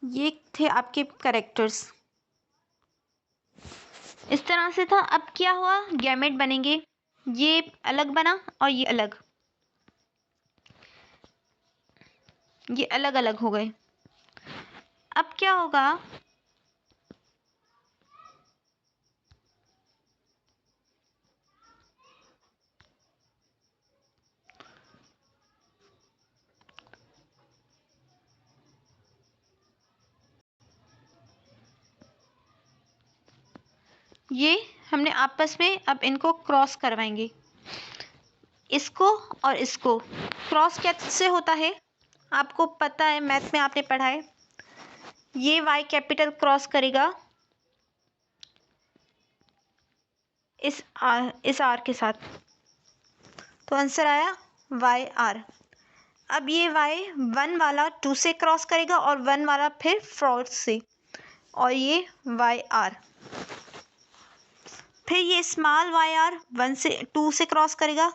ये थे आपके कैरेक्टर्स। इस तरह से था। अब क्या हुआ, गैमेट बनेंगे। ये अलग बना और ये अलग, ये अलग अलग हो गए। अब क्या होगा, ये हमने आपस में अब इनको क्रॉस करवाएंगे, इसको और इसको। क्रॉस कैसे होता है आपको पता है, मैथ में आपने पढ़ा है। ये वाई कैपिटल क्रॉस करेगा इस आर के साथ, तो आंसर आया वाई आर। अब ये वाई 1 वाला 2 से क्रॉस करेगा और 1 वाला फिर 4 से, और ये वाई आर। फिर ये स्मॉल वाई आर 1 से 2 से क्रॉस करेगा,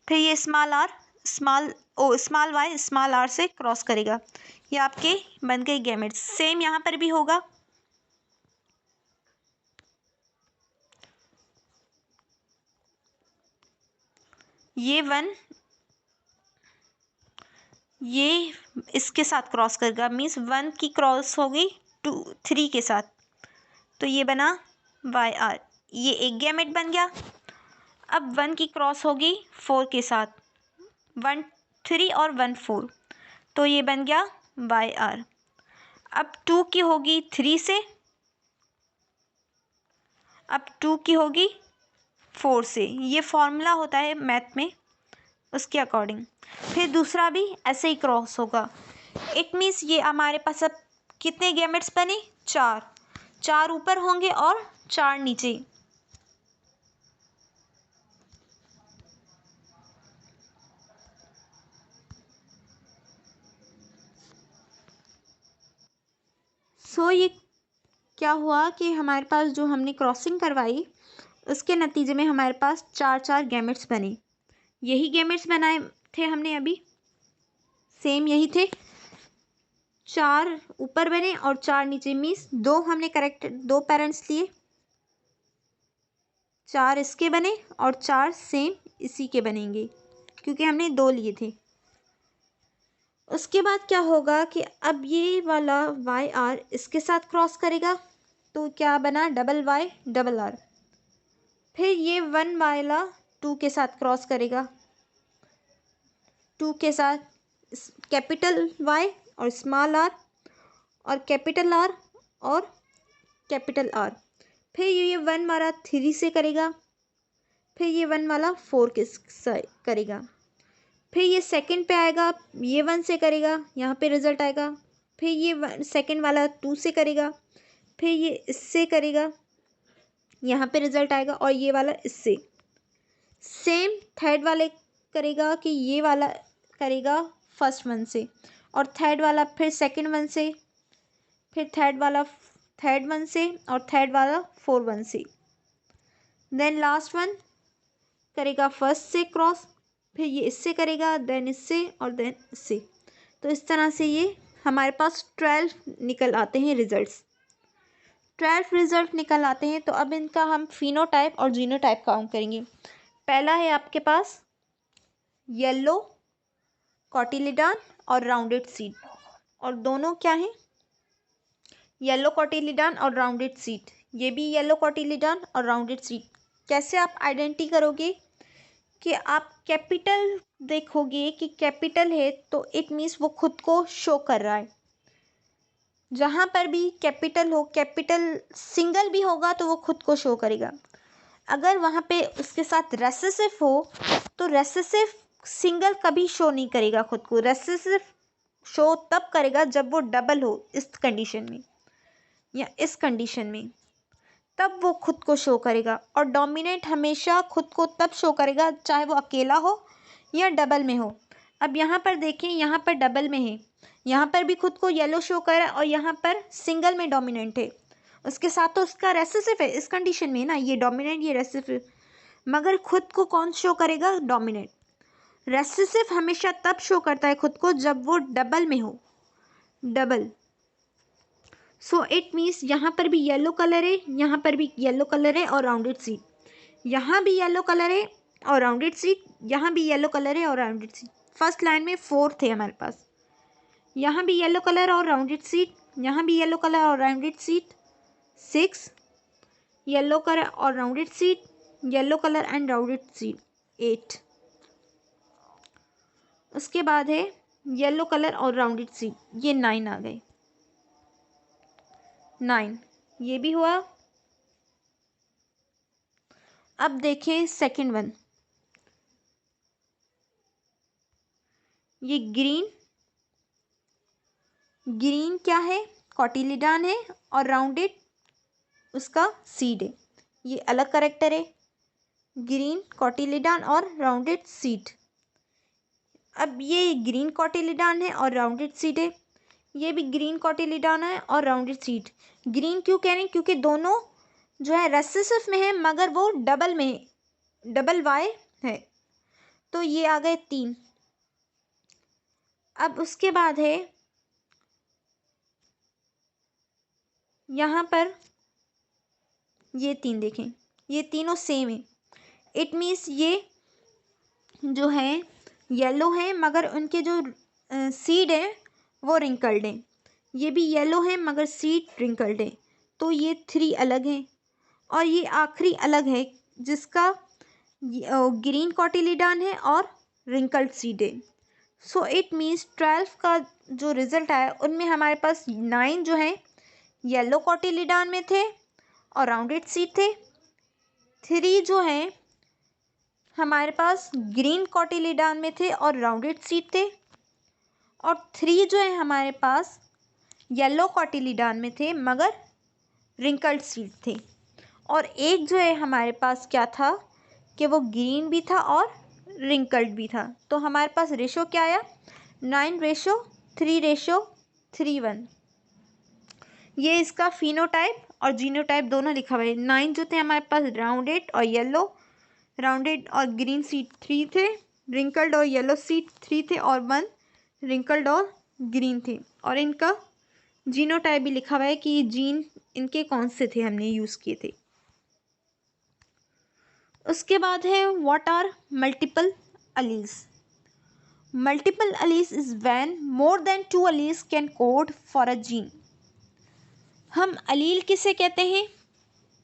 फिर ये स्मॉल वाई स्मॉल आर से क्रॉस करेगा। ये आपके बन गए गैमेट्स। सेम यहाँ पर भी होगा। ये 1 ये इसके साथ क्रॉस करेगा, मीन्स 1 की क्रॉस होगी 2 3 के साथ, तो ये बना वाई आर। ये एक गैमेट बन गया। अब 1 की क्रॉस होगी 4 के साथ, 1 3 और 1 4, तो ये बन गया वाई आर। अब 2 की होगी 3 से, अब 2 की होगी 4 से। ये फॉर्मूला होता है मैथ में, उसके अकॉर्डिंग। फिर दूसरा भी ऐसे ही क्रॉस होगा। इट मीन्स ये हमारे पास अब कितने गैमेट्स बने, 4। 4 ऊपर होंगे और 4 नीचे। ये क्या हुआ कि हमारे पास जो हमने क्रॉसिंग करवाई, उसके नतीजे में हमारे पास 4 गैमेट्स बने। यही गैमेट्स बनाए थे हमने अभी, सेम यही थे। 4 ऊपर बने और 4 नीचे, मीन्स 2 हमने करेक्ट 2 पेरेंट्स लिए, 4 इसके बने और 4 सेम इसी के बनेंगे, क्योंकि हमने 2 लिए थे। उसके बाद क्या होगा कि अब ये वाला वाई आर इसके साथ क्रॉस करेगा, तो क्या बना, डबल वाई डबल आर। फिर ये 1 वाला 2 के साथ क्रॉस करेगा, 2 के साथ कैपिटल वाई और स्मॉल आर, और कैपिटल आर और कैपिटल आर। फिर ये 1 वाला 3 से करेगा, फिर ये 1 वाला 4 के करेगा। फिर ये सेकंड पे आएगा, ये 1 से करेगा, यहाँ पे रिजल्ट आएगा। फिर ये सेकंड वाला 2 से करेगा, फिर ये इससे करेगा, यहाँ पे रिजल्ट आएगा, और ये वाला इससे। सेम थर्ड वाले करेगा कि ये वाला करेगा फर्स्ट 1 से, और थर्ड वाला फिर सेकंड 1 से, फिर थर्ड वाला थर्ड 1 से, और थर्ड वाला 4 1 से। देन लास्ट 1 करेगा फर्स्ट से क्रॉस, फिर ये इससे करेगा, देन इससे, और देन इससे। तो इस तरह से ये हमारे पास 12 निकल आते हैं रिजल्ट्स। 12 रिजल्ट निकल आते हैं। तो अब इनका हम फिनोटाइप और जीनोटाइप काउंट करेंगे। पहला है आपके पास येलो कॉटिलिडॉन और राउंडेड सीड, और दोनों क्या हैं, येलो कॉटिलिडॉन और राउंडेड सीड। ये भी येलो कॉटिलिडॉन और राउंडेड सीड। कैसे आप आइडेंटिटी करोगे कि आप कैपिटल देखोगे कि कैपिटल है तो इट मीन्स वो खुद को शो कर रहा है। जहाँ पर भी कैपिटल हो, कैपिटल सिंगल भी होगा तो वो खुद को शो करेगा। अगर वहाँ पे उसके साथ रेसेसिव हो तो रेसेसिव सिंगल कभी शो नहीं करेगा खुद को। रेसेसिव शो तब करेगा जब वो डबल हो, इस कंडीशन में या इस कंडीशन में, तब वो खुद को शो करेगा। और डोमिनेट हमेशा खुद को तब शो करेगा चाहे वो अकेला हो या डबल में हो। अब यहाँ पर देखें, यहाँ पर डबल में है, यहाँ पर भी खुद को येलो शो कर रहा है, और यहाँ पर सिंगल में डोमिनेंट है। उसके साथ तो उसका रेसेसिव है इस कंडीशन में ना, ये डोमिनेंट ये रेसेसिव, मगर खुद को कौन शो करेगा, डोमिनेंट। रेसेसिव हमेशा तब शो करता है खुद को जब वो डबल में हो। डबल। सो इट मीन्स यहाँ पर भी येलो कलर है, यहाँ पर भी येलो कलर है और राउंडेड सीट, यहाँ भी येलो कलर है और राउंडेड सीट, यहाँ भी येलो कलर है और राउंडेड सीट। फर्स्ट लाइन में 4 थे हमारे पास, यहाँ भी येलो कलर और राउंडेड सीट, यहाँ भी येलो कलर और राउंडेड सीट, 6 येलो कलर और rounded seat, yellow colour and rounded seat, 8। उसके बाद है येलो कलर और राउंडेड सीट, ये 9 आ गए, 9 ये भी हुआ। अब देखें सेकंड वन, ये ग्रीन, ग्रीन क्या है, कॉटिलिडान है और राउंडेड उसका सीड है, ये अलग करेक्टर है, ग्रीन कॉटिलिडान और राउंडेड सीड। अब ये ग्रीन कॉटिलिडान है और राउंडेड सीड है, ये भी ग्रीन कॉटिलिडान है और राउंडेड सीड। ग्रीन क्यों कह रहे हैं, क्योंकि दोनों जो है रेसेसिव में है मगर वो डबल में है, डबल वाई है, तो ये आ गए 3। अब उसके बाद है यहाँ पर ये 3 देखें, ये तीनों सेम है, इट मीन्स ये जो है येलो है मगर उनके जो सीड है वो रिंकल्ड है, ये भी येलो है मगर सीड रिंकल्ड है, तो ये 3 अलग हैं। और ये आखिरी अलग है जिसका ग्रीन कॉटिलिडान है और रिंकल्ड सीड है। सो इट मीन्स 12 का जो रिजल्ट आया उनमें हमारे पास 9 जो है येलो कॉटिलिडान में थे और राउंडेड सीड थे, 3 जो है हमारे पास ग्रीन कॉटिलिडान में थे और राउंडेड सीड थे, और 3 जो है हमारे पास येलो कॉटिलिडान में थे मगर रिंकल्ड सीड थे, और एक जो है हमारे पास क्या था कि वो ग्रीन भी था और रिंकल्ड भी था। तो हमारे पास रेशो क्या आया, 9:3:3:1। ये इसका फिनोटाइप और जीनोटाइप दोनों लिखा हुआ है। 9 जो थे हमारे पास राउंडेड और येलो, राउंडेड और ग्रीन सीड 3 थे, रिंकल्ड और येलो सीड 3 थे और 1 रिंकल्ड और ग्रीन थे, और इनका जीनोटाइप भी लिखा हुआ है कि जीन इनके कौन से थे हमने यूज़ किए थे। उसके बाद है what are multiple alleles. Multiple alleles is when more than 2 alleles can code for a gene. हम अलील किसे कहते हैं,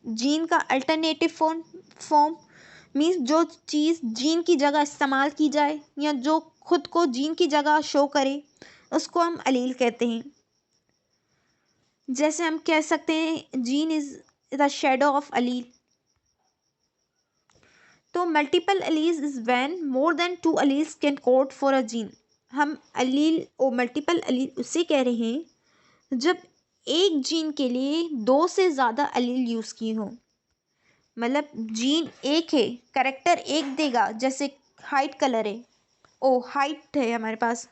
जीन का अल्टरनेटिव फॉर्म मीन्स जो चीज़ जीन की जगह इस्तेमाल की जाए या जो खुद को जीन की जगह शो करे उसको हम अलील कहते हैं। जैसे हम कह सकते हैं gene is the shadow of allele. तो multiple alleles is when more than 2 alleles can code for a gene. हम अलील और मल्टीपल अलील उसे कह रहे हैं जब एक जीन के लिए 2 से ज़्यादा अलील यूज़ किए हों। मतलब जीन एक है, करेक्टर एक देगा, जैसे हाइट कलर है, हाइट है हमारे पास,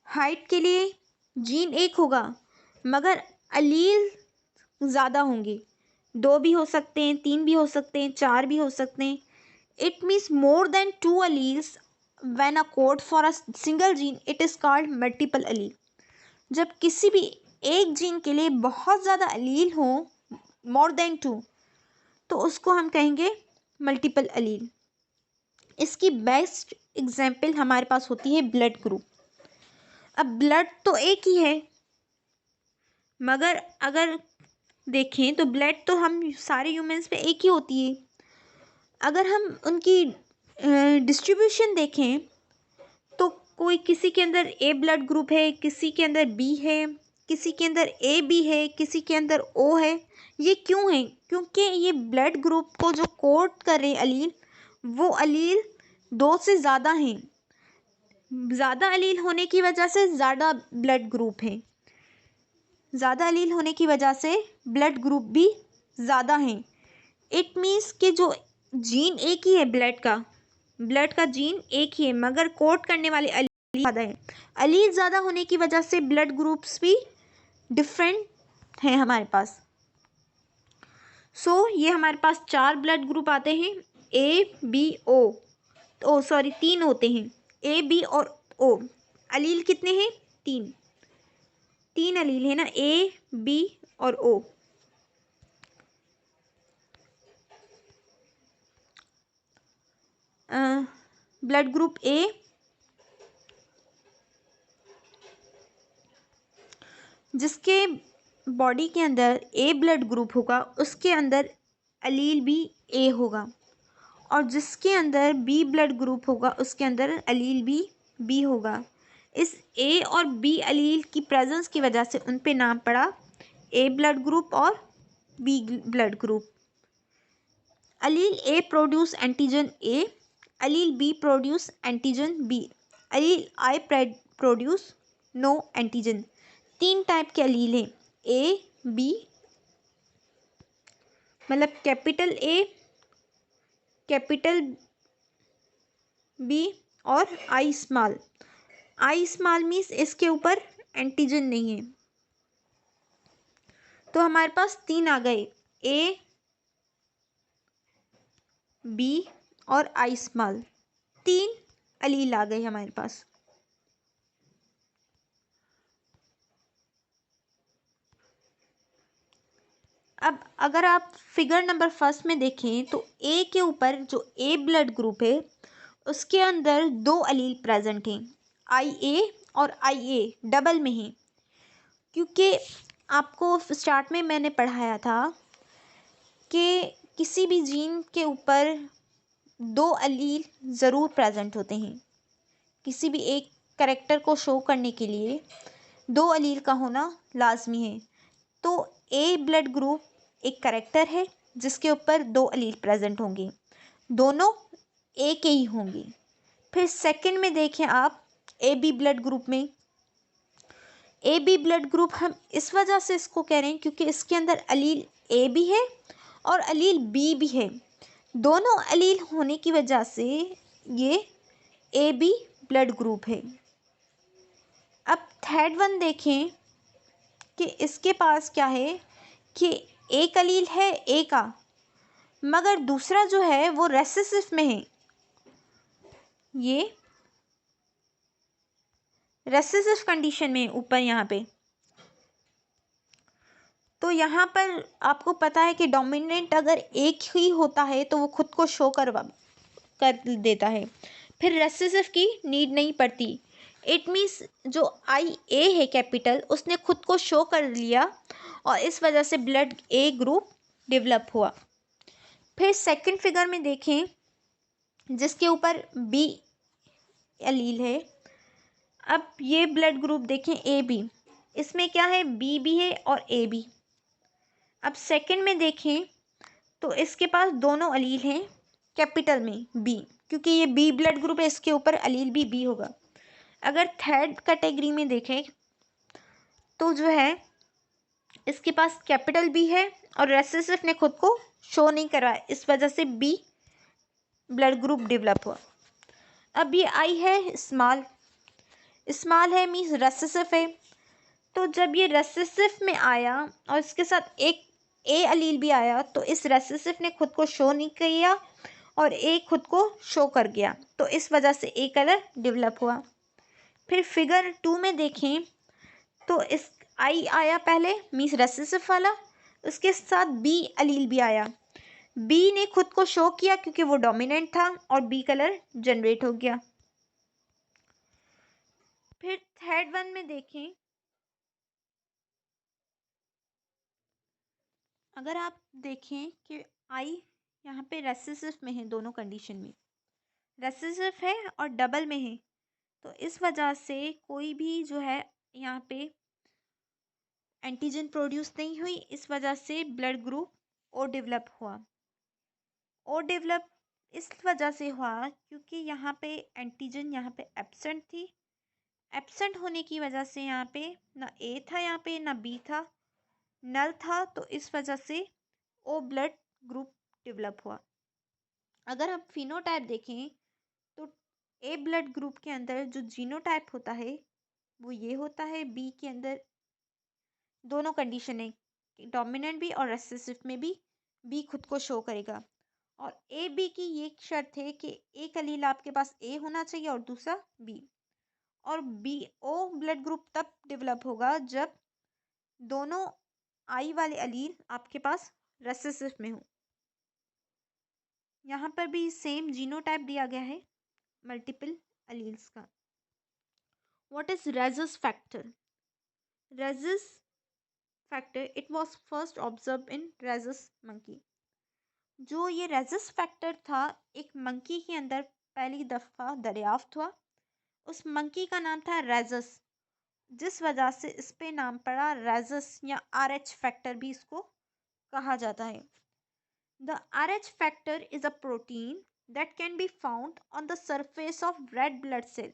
हाइट के लिए जीन एक होगा मगर अलील ज़्यादा होंगे, 2 भी हो सकते हैं, 3 भी हो सकते हैं, 4 भी हो सकते हैं। It means more than 2 alleles when a code for a single gene it is called multiple allele. जब किसी भी एक जीन के लिए बहुत ज़्यादा अलील हो, मोर देन 2, तो उसको हम कहेंगे मल्टीपल अलील। इसकी बेस्ट एग्जाम्पल हमारे पास होती है ब्लड ग्रुप। अब ब्लड तो एक ही है मगर अगर देखें तो ब्लड तो हम सारे ह्यूमंस में एक ही होती है। अगर हम उनकी डिस्ट्रीब्यूशन देखें तो कोई किसी के अंदर ए ब्लड ग्रुप है, किसी के अंदर बी है, किसी के अंदर ए बी है, किसी के अंदर ओ है। ये क्यों है, क्योंकि ये ब्लड ग्रुप को जो कोड कर रहे हैं अलील, वो अलील 2 से ज़्यादा हैं। ज़्यादा अलील होने की वजह से ज़्यादा ब्लड ग्रुप हैं, ज़्यादा अलील होने की वजह से ब्लड ग्रुप भी ज़्यादा हैं। इट मीन्स कि जो जीन एक ही है, ब्लड का जीन एक ही है मगर कोड करने वाले अलील ज़्यादा हैं। अलील ज़्यादा होने की वजह से ब्लड ग्रुप्स भी डिफरेंट हैं हमारे पास। ये हमारे पास 4 ब्लड ग्रुप आते हैं, ए बी ओ, सॉरी 3 होते हैं, ए बी और ओ। अलील कितने हैं, 3। तीन अलील है ना, ए बी और ओ। ब्लड ग्रुप ए, जिसके बॉडी के अंदर ए ब्लड ग्रुप होगा उसके अंदर अलील भी ए होगा, और जिसके अंदर बी ब्लड ग्रुप होगा उसके अंदर अलील भी बी होगा। इस ए और बी अलील की प्रेजेंस की वजह से उन पे नाम पड़ा ए ब्लड ग्रुप और B blood group. Allele A produce antigen A, allele B produce antigen B, allele I produce no antigen. तीन टाइप के अलील हैं, ए बी, मतलब कैपिटल ए, कैपिटल बी और I small. I small means इसके ऊपर antigen नहीं है। तो हमारे पास तीन आ गए, ए बी और आई स्मॉल, तीन अलील आ गए हमारे पास। अब अगर आप फिगर नंबर फर्स्ट में देखें तो ए के ऊपर जो ए ब्लड ग्रुप है उसके अंदर दो अलील प्रेजेंट हैं, आई ए और आई ए डबल में हैं, क्योंकि आपको स्टार्ट में मैंने पढ़ाया था कि किसी भी जीन के ऊपर दो अलील ज़रूर प्रेजेंट होते हैं। किसी भी एक कैरेक्टर को शो करने के लिए दो अलील का होना लाजमी है। तो ए ब्लड ग्रुप एक कैरेक्टर है जिसके ऊपर दो अलील प्रेजेंट होंगे, दोनों ए के ही होंगे। फिर सेकंड में देखें आप, ए बी ब्लड ग्रुप में, ए बी ब्लड ग्रुप हम इस वजह से इसको कह रहे हैं क्योंकि इसके अंदर अलील ए भी है और अलील बी भी है। दोनों अलील होने की वजह से ये ए बी ब्लड ग्रुप है। अब थर्ड वन देखें कि इसके पास क्या है कि एक अलील है ए का, मगर दूसरा जो है वो रेसेसिव में है। ये रेसेसिव कंडीशन में ऊपर यहाँ पे। तो यहाँ पर आपको पता है कि डोमिनेंट अगर एक ही होता है तो वो खुद को शो कर देता है, फिर रेसेसिव की नीड नहीं पड़ती। इट मीन्स जो आई ए है कैपिटल, उसने खुद को शो कर लिया और इस वजह से ब्लड ए ग्रुप डेवलप हुआ। फिर सेकंड फिगर में देखें जिसके ऊपर बी अलील है। अब ये ब्लड ग्रुप देखें ए बी, इसमें क्या है, बी भी है और ए भी। अब सेकंड में देखें तो इसके पास दोनों अलील हैं कैपिटल में बी, क्योंकि ये बी ब्लड ग्रुप है, इसके ऊपर अलील भी बी होगा। अगर थर्ड कैटेगरी में देखें तो जो है इसके पास कैपिटल बी है और रेसेसिव ने खुद को शो नहीं करवाया, इस वजह से बी ब्लड ग्रुप डेवलप हुआ। अब ये आई है स्मॉल, स्मॉल है मीन्स रेसेसिव है। तो जब ये रेसेसिव में आया और इसके साथ एक ए अलील भी आया तो इस रेसेसिव ने खुद को शो नहीं किया और ए खुद को शो कर गया, तो इस वजह से ए कलर डेवलप हुआ। फिर फिगर 2 में देखें तो इस आई आया पहले मीन्स रेसेसिव वाला, उसके साथ बी अलील भी आया। बी ने खुद को शो किया क्योंकि वो डोमिनेंट था और बी कलर जनरेट हो गया। फिर थर्ड वन में देखें, अगर आप देखें कि आई यहाँ पे रेसेसिव में है, दोनों कंडीशन में रेसेसिव है और डबल में है, तो इस वजह से कोई भी जो है यहाँ पे एंटीजन प्रोड्यूस नहीं हुई, इस वजह से ब्लड ग्रुप ओ डेवलप हुआ। ओ डेवलप इस वजह से हुआ क्योंकि यहाँ पे एंटीजन यहाँ पे एब्सेंट थी, एब्सेंट होने की वजह से यहाँ पे ना ए था, यहाँ पे ना बी था, नल था, तो इस वजह से ओ ब्लड ग्रुप डेवलप हुआ। अगर हम फिनोटाइप देखें तो ए ब्लड ग्रुप के अंदर जो जीनोटाइप होता है वो ये होता है, बी के अंदर दोनों कंडीशन है, डोमिनेंट भी और रेसेसिव में भी बी खुद को शो करेगा। और ए बी की ये शर्त है कि एक अलील आपके पास ए होना चाहिए और दूसरा बी। और बी ओ ब्लड ग्रुप तब डेवलप होगा जब दोनों आई वाले एलील आपके पास रेसेसिव में हो। यहाँ पर भी सेम जीनोटाइप दिया गया है मल्टीपल एलील्स का। What is Regis factor? Regis factor it was first observe in Regis monkey. जो ये रेजस फैक्टर था एक मंकी के अंदर पहली दफ़ा दरियाफ्त हुआ। उस मंकी का नाम था रेजस, जिस वजह से इस पे नाम पड़ा रेजस, या RH फैक्टर भी इसको कहा जाता है। The RH factor is a protein that can be found on the surface of red blood cell.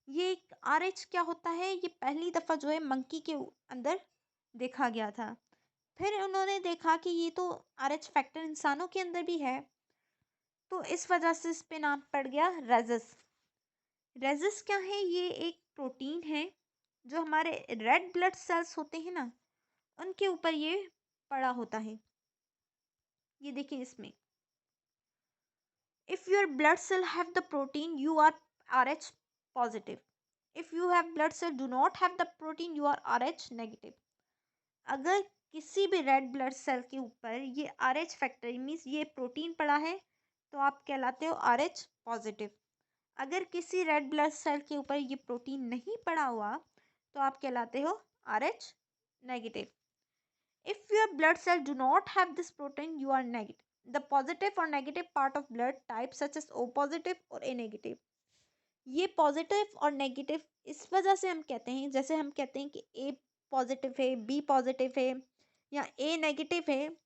ये एक RH क्या होता है, ये पहली दफ़ा जो है मंकी के अंदर देखा गया था। फिर उन्होंने देखा कि ये तो RH फैक्टर इंसानों के अंदर भी है, तो इस वजह से इस पे नाम पड़ गया रेजस। रेजस क्या है? ये एक प्रोटीन है जो हमारे रेड ब्लड सेल्स होते हैं ना, उनके ऊपर ये पड़ा होता है। ये देखिए इसमें, if your blood cell have the protein you are RH positive, if you have blood cell do not have the protein you are RH negative. अगर किसी भी रेड ब्लड सेल के ऊपर ये RH फैक्टर मीन्स ये protein पड़ा है तो आप कहलाते हो RH पॉजिटिव। अगर किसी रेड ब्लड सेल के ऊपर ये प्रोटीन नहीं पड़ा हुआ तो आप कहलाते हो RH negative. If your blood cell do not have this protein you are negative. The positive और negative part of blood type such as O positive और A नेगेटिव। ये पॉजिटिव और नेगेटिव इस वजह से हम कहते हैं, जैसे हम कहते हैं कि A पॉजिटिव है, B पॉजिटिव है या A नेगेटिव है।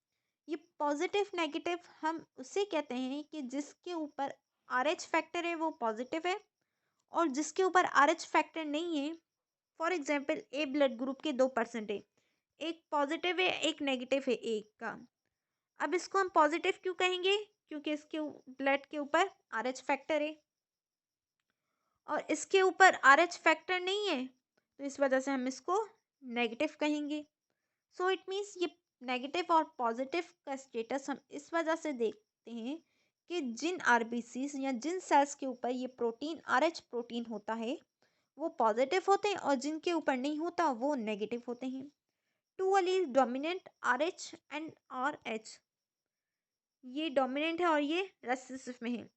ये पॉजिटिव नेगेटिव हम उसे कहते हैं कि जिसके ऊपर RH फैक्टर है वो पॉजिटिव है, और जिसके ऊपर RH फैक्टर नहीं है, for example A blood group के 2% है, एक पॉजिटिव है एक नेगेटिव है एक का। अब इसको हम पॉजिटिव क्यों कहेंगे? क्योंकि इसके ब्लड के ऊपर RH फैक्टर है और इसके ऊपर RH फैक्टर नहीं है, तो इस वजह से हम इसको नेगेटिव कहेंगे। सो इट मीन्स ये नेगेटिव और पॉजिटिव का स्टेटस हम इस वजह से देखते हैं कि जिन RBCs या जिन सेल्स के ऊपर ये प्रोटीन RH प्रोटीन होता है वो पॉजिटिव होते हैं, और जिनके ऊपर नहीं होता वो नेगेटिव होते हैं। Two allele dominant RH and RH, ये डोमिनेंट है और ये रेसेसिव में है।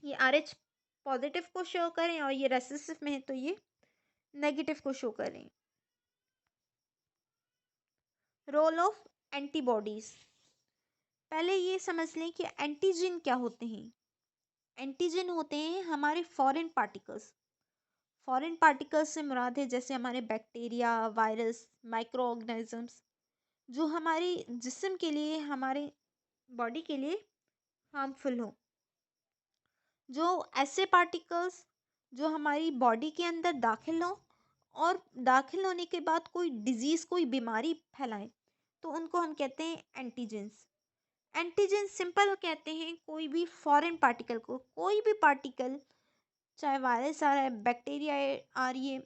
ये RH पॉजिटिव को शो करें और ये रेसेसिव में है तो ये नेगेटिव को शो करें। रोल ऑफ एंटीबॉडीज, पहले ये समझ लें कि एंटीजन क्या होते हैं। एंटीजन होते हैं हमारे फॉरेन पार्टिकल्स। फॉरेन पार्टिकल्स से मुराद है जैसे हमारे बैक्टीरिया, वायरस, माइक्रो ऑर्गेनिजम्स, जो हमारे जिस्म के लिए, हमारे बॉडी के लिए हार्मफुल हो। जो ऐसे पार्टिकल्स जो हमारी बॉडी के अंदर दाखिल हों और दाखिल होने के बाद कोई डिजीज़, कोई बीमारी फैलाएं, तो उनको हम कहते हैं एंटीजेंस। एंटीजन सिंपल कहते हैं कोई भी फॉरेन पार्टिकल को, कोई भी पार्टिकल, चाहे वायरस आ रहा है, बैक्टीरिया आ रही है,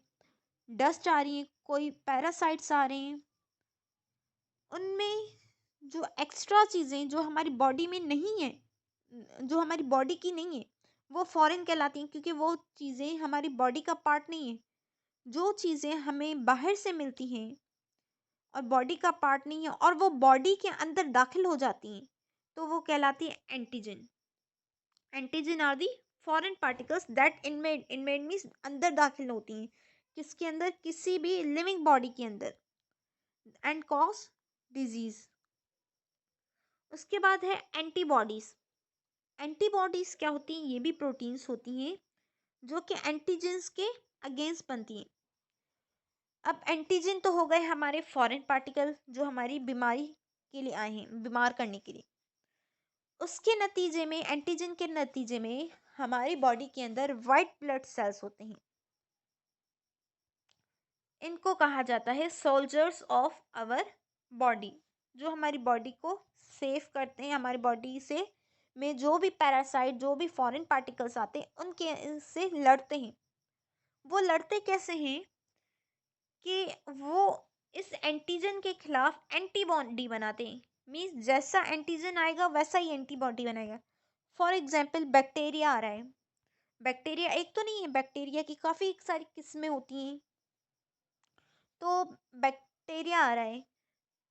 डस्ट आ रही है, कोई पैरासाइट्स आ रहे हैं, उनमें जो एक्स्ट्रा चीज़ें जो हमारी बॉडी में नहीं है, जो हमारी बॉडी की नहीं है, वो फॉरेन कहलाती हैं, क्योंकि वो चीज़ें हमारी बॉडी का पार्ट नहीं है। जो चीज़ें हमें बाहर से मिलती हैं और बॉडी का पार्ट नहीं है और वो बॉडी के अंदर दाखिल हो जाती हैं, तो वो कहलाती है antigen. Antigen are the foreign particles that invade means अंदर दाखिल होती हैं, किसके अंदर? किसी भी लिविंग बॉडी के अंदर, एंड कॉज डिजीज। उसके बाद है एंटीबॉडीज। एंटीबॉडीज क्या होती हैं? ये भी प्रोटीन्स होती हैं जो कि एंटीजन्स के अगेंस्ट बनती हैं। अब एंटीजन तो हो गए हमारे फॉरेन पार्टिकल जो हमारी बीमारी के लिए आए हैं, बीमार करने के लिए। उसके नतीजे में, एंटीजन के नतीजे में हमारी बॉडी के अंदर वाइट ब्लड सेल्स होते हैं। इनको कहा जाता है सोल्जर्स ऑफ आवर बॉडी, जो हमारी बॉडी को सेफ करते हैं। हमारी बॉडी से में जो भी पैरासाइट, जो भी फॉरेन पार्टिकल्स आते हैं उनके से लड़ते हैं। वो लड़ते कैसे हैं कि वो इस एंटीजन के खिलाफ एंटीबॉडी बनाते हैं। मीन्स जैसा एंटीजन आएगा वैसा ही एंटीबॉडी बनाएगा। फॉर एग्जाम्पल बैक्टीरिया आ रहा है, बैक्टीरिया एक तो नहीं है, बैक्टीरिया की काफ़ी सारी किस्में होती हैं। तो बैक्टीरिया आ रहा है,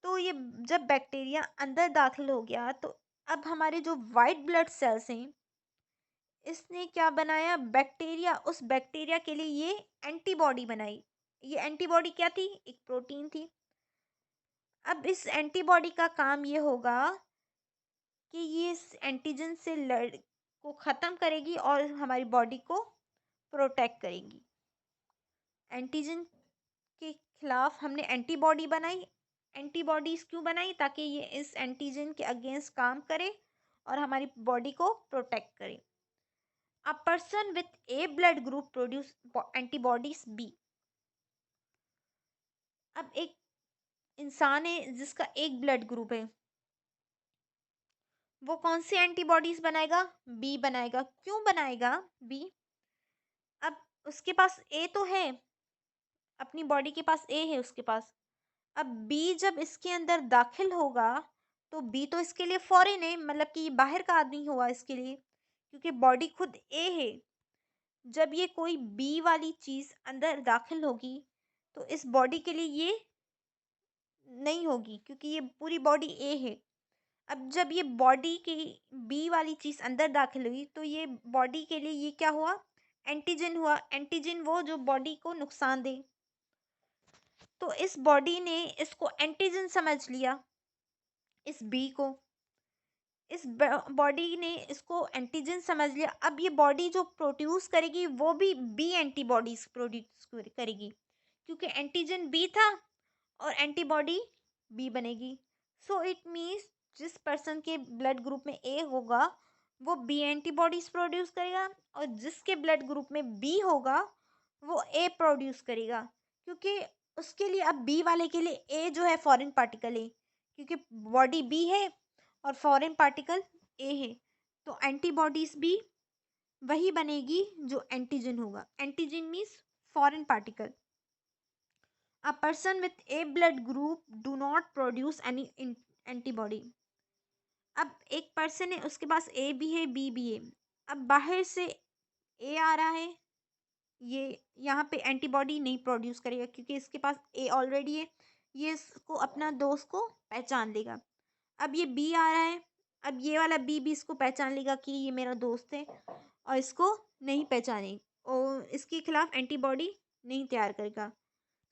तो ये जब बैक्टीरिया अंदर दाखिल हो गया तो अब हमारे जो वाइट ब्लड सेल्स हैं, इसने क्या बनाया, बैक्टीरिया, उस बैक्टीरिया के लिए ये एंटीबॉडी बनाई। ये एंटीबॉडी क्या थी, एक प्रोटीन थी। अब इस एंटीबॉडी का काम ये होगा कि ये इस एंटीजन से लड़ को ख़त्म करेगी और हमारी बॉडी को प्रोटेक्ट करेगी। एंटीजन के खिलाफ हमने एंटीबॉडी बनाई। एंटीबॉडीज क्यों बनाई, ताकि ये इस एंटीजन के अगेंस्ट काम करे और हमारी बॉडी को प्रोटेक्ट करे। A person with A blood group produce antibodies B. अब एक इंसान है जिसका एक ब्लड ग्रुप है, वो कौन सी एंटीबॉडीज बनाएगा, बी बनाएगा। क्यों बनाएगा बी, अब उसके पास ए तो है, अपनी बॉडी के पास ए है उसके पास। अब बी जब इसके अंदर दाखिल होगा तो बी तो इसके लिए फॉरेन है, मतलब कि ये बाहर का आदमी हुआ इसके लिए, क्योंकि बॉडी खुद ए है। जब ये कोई बी वाली चीज़ अंदर दाखिल होगी तो इस बॉडी के लिए ये नहीं होगी, क्योंकि ये पूरी बॉडी ए है। अब जब ये बॉडी की बी वाली चीज़ अंदर दाखिल हुई तो ये बॉडी के लिए ये क्या हुआ, एंटीजन हुआ। एंटीजन वो जो बॉडी को नुकसान दे, तो इस बॉडी ने इसको एंटीजन समझ लिया, इस बी को। इस बॉडी ने इसको एंटीजन समझ लिया। अब ये बॉडी जो प्रोड्यूस करेगी वो भी बी एंटीबॉडीज प्रोड्यूस करेगी, क्योंकि एंटीजन बी था और एंटीबॉडी बी बनेगी। सो इट मीन्स जिस पर्सन के ब्लड ग्रुप में ए होगा वो बी एंटीबॉडीज प्रोड्यूस करेगा, और जिसके ब्लड ग्रुप में बी होगा वो ए प्रोड्यूस करेगा, क्योंकि उसके लिए, अब बी वाले के लिए ए जो है फॉरेन पार्टिकल है, क्योंकि बॉडी बी है और फॉरेन पार्टिकल ए है। तो एंटीबॉडीज भी वही बनेगी जो एंटीजन होगा। Antigen means foreign particle. A person with A blood group do not produce any antibody. अब एक पर्सन है उसके पास ए भी है बी भी है। अब बाहर से ए आ रहा है, ये यहाँ पे एंटीबॉडी नहीं प्रोड्यूस करेगा क्योंकि इसके पास ए ऑलरेडी है। ये इसको अपना दोस्त को पहचान लेगा। अब ये बी आ रहा है, अब ये वाला बी भी इसको पहचान लेगा कि ये मेरा दोस्त है और इसको नहीं पहचाने और इसके खिलाफ एंटीबॉडी नहीं तैयार करेगा।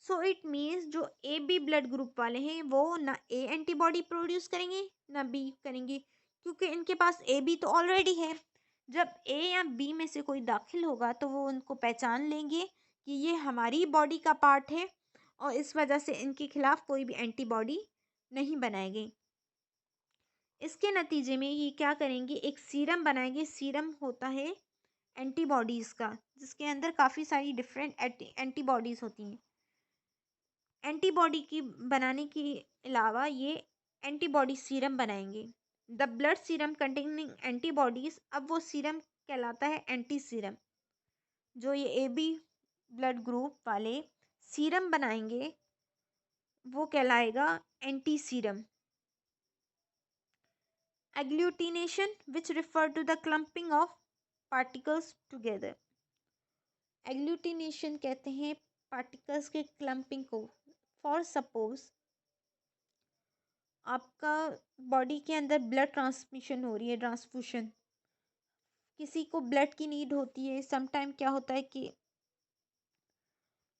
सो इट मीन्स जो ए बी ब्लड ग्रुप वाले हैं वो ना ए एंटीबॉडी प्रोड्यूस करेंगे ना बी करेंगे, क्योंकि इनके पास ए बी तो ऑलरेडी है। जब ए या बी में से कोई दाखिल होगा तो वो उनको पहचान लेंगे कि ये हमारी बॉडी का पार्ट है, और इस वजह से इनके खिलाफ कोई भी एंटीबॉडी नहीं बनाएंगे। इसके नतीजे में ये क्या करेंगे, एक सीरम बनाएंगे। सीरम होता है एंटीबॉडीज़ का, जिसके अंदर काफ़ी सारी डिफरेंट एंटीबॉडीज़ होती हैं। एंटीबॉडी की बनाने के अलावा ये एंटीबॉडी सीरम बनाएंगे। The blood serum containing antibodies, अब वो सीरम कहलाता है एंटी सीरम। जो ये ए बी ब्लड ग्रुप वाले सीरम बनाएंगे वो कहलाएगा anti serum. Agglutination which refer to the clumping of particles together. Agglutination कहते हैं पार्टिकल्स के क्लम्पिंग को। फॉर सपोज आपका बॉडी के अंदर ब्लड ट्रांसमिशन हो रही है, ट्रांसफ्यूशन, किसी को ब्लड की नीड होती है। समटाइम क्या होता है कि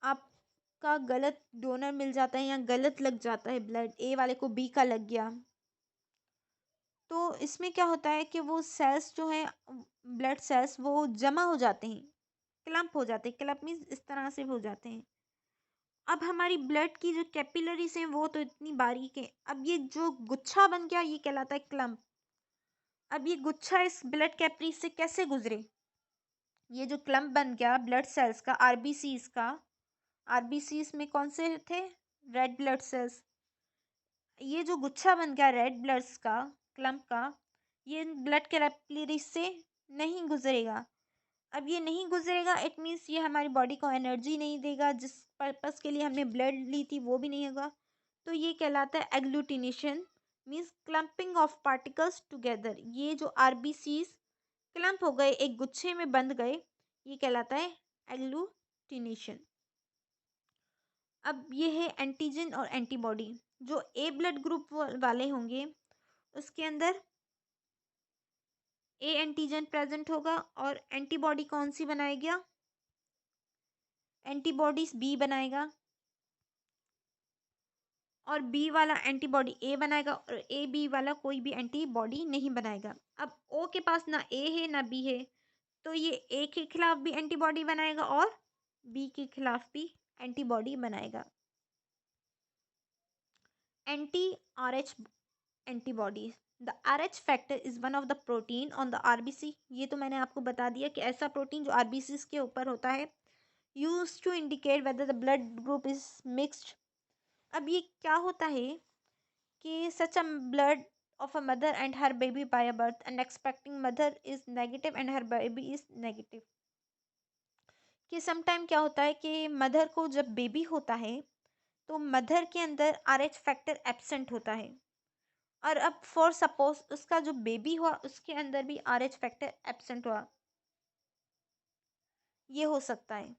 आपका गलत डोनर मिल जाता है या गलत लग जाता है ब्लड, ए वाले को बी का लग गया, तो इसमें क्या होता है कि वो सेल्स जो है, ब्लड सेल्स, वो जमा हो जाते हैं, क्लम्प हो जाते हैं। क्लम्प मीन्स इस तरह से हो जाते हैं। अब हमारी ब्लड की जो कैपिलरीज हैं वो तो इतनी बारीक है, अब ये जो गुच्छा बन गया ये कहलाता है क्लम्प। अब ये गुच्छा इस ब्लड कैपिलरी से कैसे गुजरे, ये जो क्लम्प बन गया ब्लड सेल्स का, आरबीसीज का, आरबीसीज में कौन से थे, रेड ब्लड सेल्स। ये जो गुच्छा बन गया रेड ब्लड्स का, क्लम्प का, ये ब्लड कैपिलरी से नहीं गुजरेगा। अब ये नहीं गुजरेगा, इट मीन्स ये हमारी बॉडी को एनर्जी नहीं देगा, जिस पर्पस के लिए हमने ब्लड ली थी वो भी नहीं होगा। तो ये कहलाता है agglutination, means clumping of particles together. ये जो आरबीसीज क्लम्प हो गए, एक गुच्छे में बंध गए, ये कहलाता है एग्लूटिनेशन। अब ये है एंटीजन और एंटीबॉडी। जो ए ब्लड ग्रुप वाले होंगे उसके अंदर ए एंटीजन प्रेजेंट होगा और एंटीबॉडी कौन सी बनाएगा? एंटीबॉडीज बी बनाएगा। और बी वाला एंटीबॉडी ए बनाएगा और ए बी वाला कोई भी एंटीबॉडी नहीं बनाएगा। अब ओ के पास ना ए है ना बी है, तो ये ए के खिलाफ भी एंटीबॉडी बनाएगा और बी के खिलाफ भी एंटीबॉडी बनाएगा। Anti RH antibodies. The Rh factor is one of the protein on the RBC. ये तो मैंने आपको बता दिया कि ऐसा प्रोटीन जो आरबीसी के ऊपर होता है, use to indicate whether the blood group is mixed. अब ये क्या होता है कि such a blood of a mother and her baby by a birth and expecting mother is negative and her baby is negative। कि sometime क्या होता है कि मदर को जब बेबी होता है तो मदर के अंदर आरएच फैक्टर एब्सेंट होता है, और अब फॉर सपोज उसका जो बेबी हुआ उसके अंदर भी आरएच फैक्टर एब्सेंट हुआ, ये हो सकता है।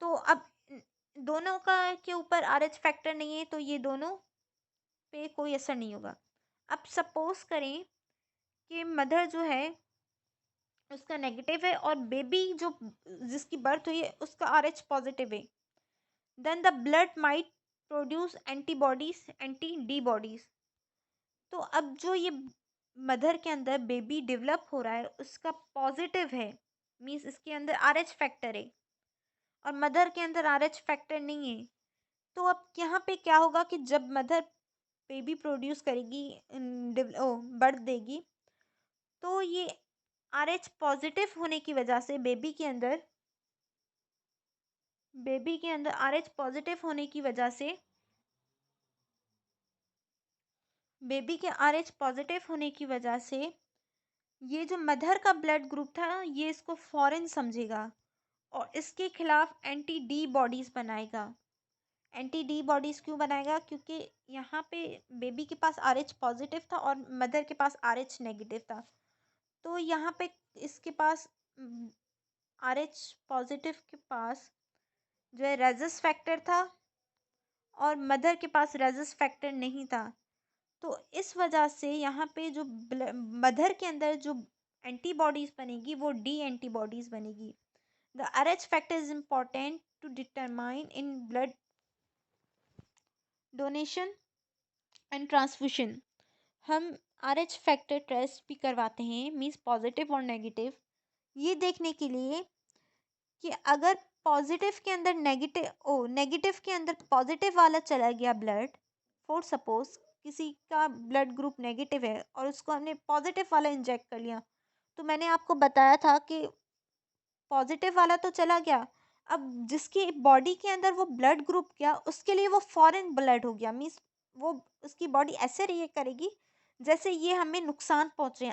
तो अब दोनों का के ऊपर आरएच फैक्टर नहीं है तो ये दोनों पे कोई असर नहीं होगा। अब सपोज करें कि मदर जो है उसका नेगेटिव है और बेबी जो जिसकी बर्थ हुई है उसका आरएच पॉजिटिव है, then the blood might produce antibodies anti D bodies. तो अब जो ये मदर के अंदर बेबी डेवलप हो रहा है उसका पॉजिटिव है, मीन्स इसके अंदर आरएच फैक्टर है और मदर के अंदर आरएच फैक्टर नहीं है। तो अब यहाँ पे क्या होगा कि जब मदर बेबी प्रोड्यूस करेगी, बर्थ देगी, तो ये आरएच पॉजिटिव होने की वजह से बेबी के अंदर आरएच पॉजिटिव होने की वजह से बेबी के आरएच पॉजिटिव होने की वजह से ये जो मदर का ब्लड ग्रुप था ये इसको फॉरेन समझेगा और इसके खिलाफ एंटी डी बॉडीज बनाएगा। एंटी डी बॉडीज क्यों बनाएगा? क्योंकि यहाँ पे बेबी के पास आरएच पॉजिटिव था और मदर के पास आरएच नेगेटिव था, तो यहाँ पे इसके पास आरएच पॉजिटिव के पास जो है रेजिस फैक्टर था और मदर के पास रेजिस फैक्टर नहीं था। तो इस वजह से यहाँ पे जो मदर के अंदर जो एंटीबॉडीज बनेगी वो डी एंटीबॉडीज बनेगी। The Rh factor is important to determine in blood donation and transfusion. हम आरएच फैक्टर टेस्ट भी करवाते हैं, मीन्स पॉजिटिव और नेगेटिव, ये देखने के लिए कि अगर पॉजिटिव के अंदर नेगेटिव के अंदर पॉजिटिव वाला चला गया ब्लड, फॉर सपोज किसी का ब्लड ग्रुप नेगेटिव है और उसको हमने पॉजिटिव वाला इंजेक्ट कर लिया, तो मैंने आपको बताया था कि पॉजिटिव वाला तो चला गया, अब जिसकी बॉडी के अंदर वो ब्लड ग्रुप गया उसके लिए वो फॉरेन ब्लड हो गया, मीन्स वो उसकी बॉडी ऐसे रिएक्ट करेगी जैसे ये हमें नुकसान पहुंचे